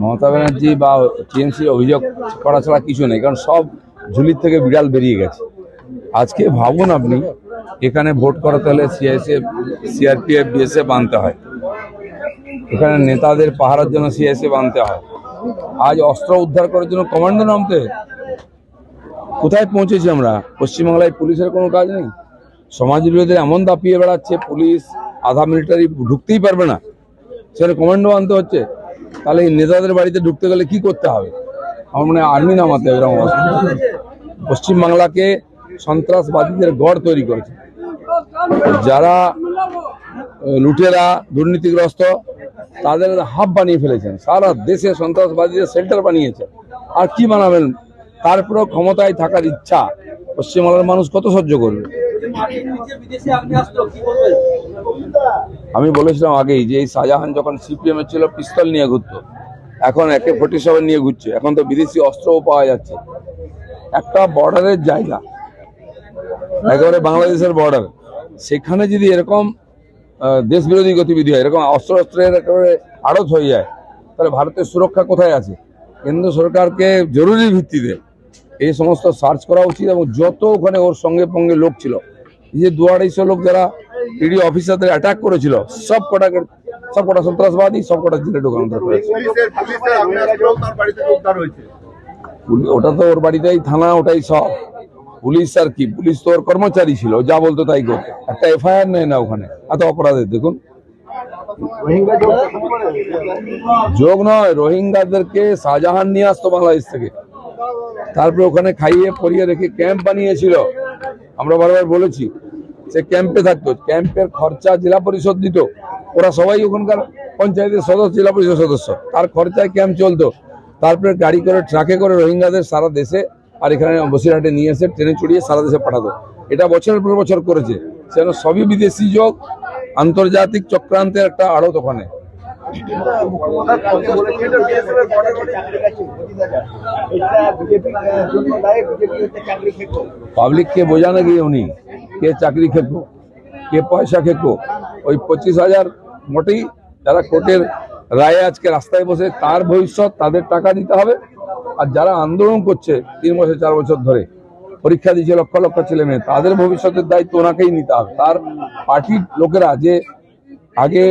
মমতা ব্যানার্জি বা টিএমসি অভিযোগ করা ছাড়া কিছু নেই, কারণ সব ঝুলির থেকে বিড়াল বেরিয়ে গেছে। আজকে ভাবুন আপনি, এখানে ভোট করাতে হলে সিআইএসএফ, সিআরপিএফ, বিএসএফ আনতে হয়, এখানে নেতাদের পাহারার জন্য সিআইএসএফ আনতে হয়, আজ অস্ত্র উদ্ধার করার জন্য কমান্ডো নামতে। কোথায় পৌঁছেছি আমরা? পশ্চিমবাংলায় পুলিশের কোনো কাজ নেই, সমাজ বিরোধীদের এমন দাপিয়ে বেড়াচ্ছে, পুলিশ আধা মিলিটারি ঢুকতেই পারবে না, সেখানে কমান্ডো আনতে হচ্ছে। তাহলে এই নেতাদের বাড়িতে ঢুকতে গেলে কি করতে হবে? আমার মনে হয় আর্মি নামাতে হবে। এরকম অবস্থা পশ্চিমবাংলাকে সন্ত্রাসবাদীদের গড় তৈরি করেছে, যারা লুটেরা দুর্নীতিগ্রস্ত তাদের হাব বানিয়ে ফেলেছেন, সারা দেশে সন্ত্রাসবাদীদের সেন্টার বানিয়েছেন। আর কি বানাবেন? তারপরেও ক্ষমতায় থাকার ইচ্ছা পশ্চিমবাংলার মানুষ কত সহ্য করবে? আমি বলেছিলাম আগেই যে এই শাহজাহান যখন সিপিএম এর ছিল পিস্তল নিয়ে ঘুরতো, এখন AK-47 নিয়ে ঘুরছে। এখন তো বিদেশি অস্ত্রও পাওয়া যাচ্ছে। একটা বর্ডারের জায়গা, একেবারে বাংলাদেশের বর্ডার, সেখানে যদি এরকম দেশ বিরোধী গতিবিধি হয়, এরকম অস্ত্রের একেবারে আড়ত হয়ে যায়, তাহলে ভারতের সুরক্ষা কোথায় আছে? কেন্দ্র সরকারকে জরুরি ভিত্তিতে এই সমস্ত সার্চ করা উচিত। এবং যত ওখানে ওর সঙ্গে সঙ্গে লোক ছিল, এই যে 200-250 লোক যারা ইডি অফিসারদের অ্যাটাক করেছিল, সব কটা সন্ত্রাসবাদী, সব কটা জেলে ঢোকানো দরকার। ওটা তো ওর বাড়িতেই থানা, ওটাই সব। পুলিশ আর কি, পুলিশ তো ওর কর্মচারী ছিল, যা বলতো তাই করতো। একটা এফআইআর নেয় না ওখানে এত অপরাধের। দেখুন, যোগ নয়, রোহিঙ্গাদেরকে শাহজাহান নিয়ে আসতো বাংলাদেশ থেকে, তারপরে ওখানে খাইয়ে পরিয়ে রেখে ক্যাম্প বানিয়েছিল। আমরা বারবার বলেছি, সে ক্যাম্পে থাকতো, ক্যাম্পের খরচা জেলা পরিষদ দিত। ওরা সবাই ওখানকার পঞ্চায়েতের সদস্য, জেলা পরিষদ সদস্য, তার খরচায় ক্যাম্প চলতো। তারপরে গাড়ি করে, ট্রাকে করে রোহিঙ্গাদের সারা দেশে আর এখানে বসিরহাটে নিয়ে এসে ট্রেনে চড়িয়ে সারা দেশে পাঠাতো। এটা বছরের পর বছর করেছে। সেজন্য সবই বিদেশি যোগ, আন্তর্জাতিক চক্রান্তের একটা আড়ত ওখানে। পাবলিককে বোঝানো গিয়ে উনি কে চাকরি খেপো, কে পয়সা খেপো। ওই 25,000 মোটেই যারা কোর্টের রায়ে আজকে রাস্তায় বসে, তার ভবিষ্যৎ, তাদের টাকা দিতে হবে। আর যারা আন্দোলন করছে 3 বছর 4 বছর ধরে, পরীক্ষা দিচ্ছে লক্ষ লক্ষ ছেলে মেয়ে, তাদের ভবিষ্যতের দায়িত্ব ওনাকেই নিতে হবে। তার পার্টির লোকেরা, যে আগে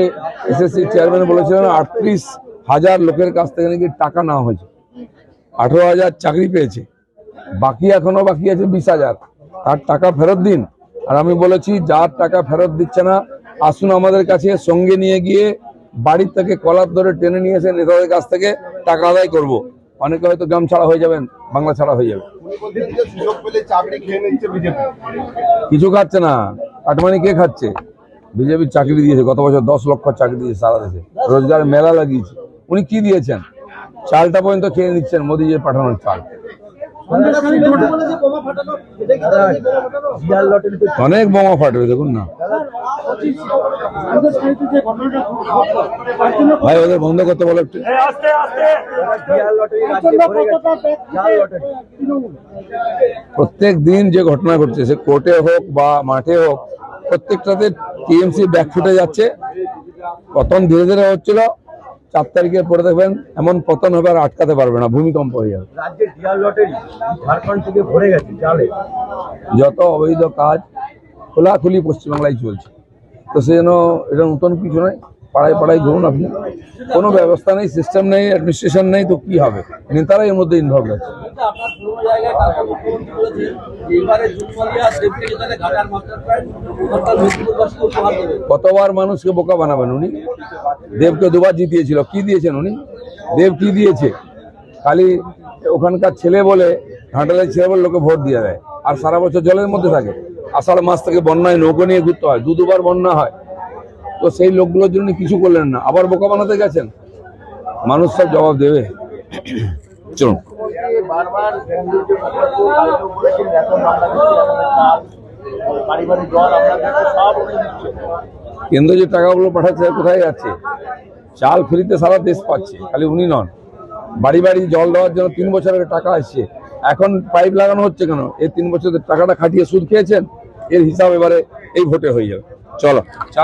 SSC চেয়ারম্যান বলেছিলেন 38,000 লোকের কাছ থেকে নাকি টাকা নেওয়া হয়েছে, 18,000 চাকরি পেয়েছে, বাকি এখনো বাকি আছে 20,000। তার টাকা ফেরত দিন। আর আমি বলেছি, যার টাকা ফেরত দিচ্ছে না, আসুন আমাদের কাছে, সঙ্গে নিয়ে গিয়ে বাড়ির থেকে কলার ধরে টেনে নিয়ে এসে নেতাদের কাছ থেকে টাকা আদায় করব। অনেকে হয়তো গ্রাম ছাড়া হয়ে যাবেন, বাংলা ছাড়া হয়ে যাবে। কিছু খাচ্ছে না, কাটমানি কে খাচ্ছে? বিজেপি চাকরি দিয়েছে, গত বছর 10 লক্ষ চাকরি দিয়েছে সারা দেশে, রোজগার মেলা লাগিয়েছে। উনি কি দিয়েছেন? চালটা পর্যন্ত খেয়ে নিচ্ছেন, মোদী যে পাঠানোর চাল। অনেক বোমা ফাটবে, দেখুন না ভাই, ওদের বন্ধ করতে বলো একটু। প্রত্যেক দিন যে ঘটনা ঘটছে, সে কোর্টে হোক বা মাঠে হোক, প্রত্যেকটাতে টিএমসি ব্যাকফুটে যাচ্ছে। পতন ধীরে ধীরে হচ্ছিল, 4 তারিখের পরে দেখবেন এমন পতন হবে আর আটকাতে পারবে না, ভূমিকম্প হয়ে যাবে। যত অবৈধ কাজ খোলাখুলি পশ্চিমবাংলায় চলছে, তো সেজন্য এটা নতুন কিছু নয়। পাড়ায় পাড়ায় ঘুরুন আপনি, কোনো ব্যবস্থা নেই, সিস্টেম নেই, অ্যাডমিনিস্ট্রেশন নেই, তো কি হবে? নেতারা এর মধ্যে ইনভলভ আছে। কতবার মানুষকে বোকা বানাবেন উনি? দেবকে 2বার জিতিয়েছিল, কি দিয়েছেন উনি? দেব কি দিয়েছে? খালি ওখানকার ছেলে বলে, ঘাটালের ছেলে বলে লোকে ভোট দিয়ে দেয়, আর সারা বছর জলের মধ্যে থাকে। আষাঢ় মাস থেকে বন্যায় নৌকো নিয়ে ঘুরতে হয়, 2-2বার বন্যা হয়। তো সেই লোকগুলোর জন্য কিছু করলেন না, আবার বোকা বানাতে গেছেন। মানুষ সব জবাব দেবে। চলুন, কেন্দ্র যে টাকাগুলো পাঠাচ্ছে কোথায় যাচ্ছে? চাল ফ্রিতে সারা দেশ পাচ্ছে, খালি উনি নন। বাড়ি বাড়ি জল দেওয়ার জন্য 3 বছরের টাকা আসছে। এখন পাইপ লাগানো হচ্ছে কেন? এই 3 বছরের টাকাটা খাটিয়ে সুদ খেয়েছেন, এর হিসাব এবারে এই ভোটে হয়ে যাবে। চলো।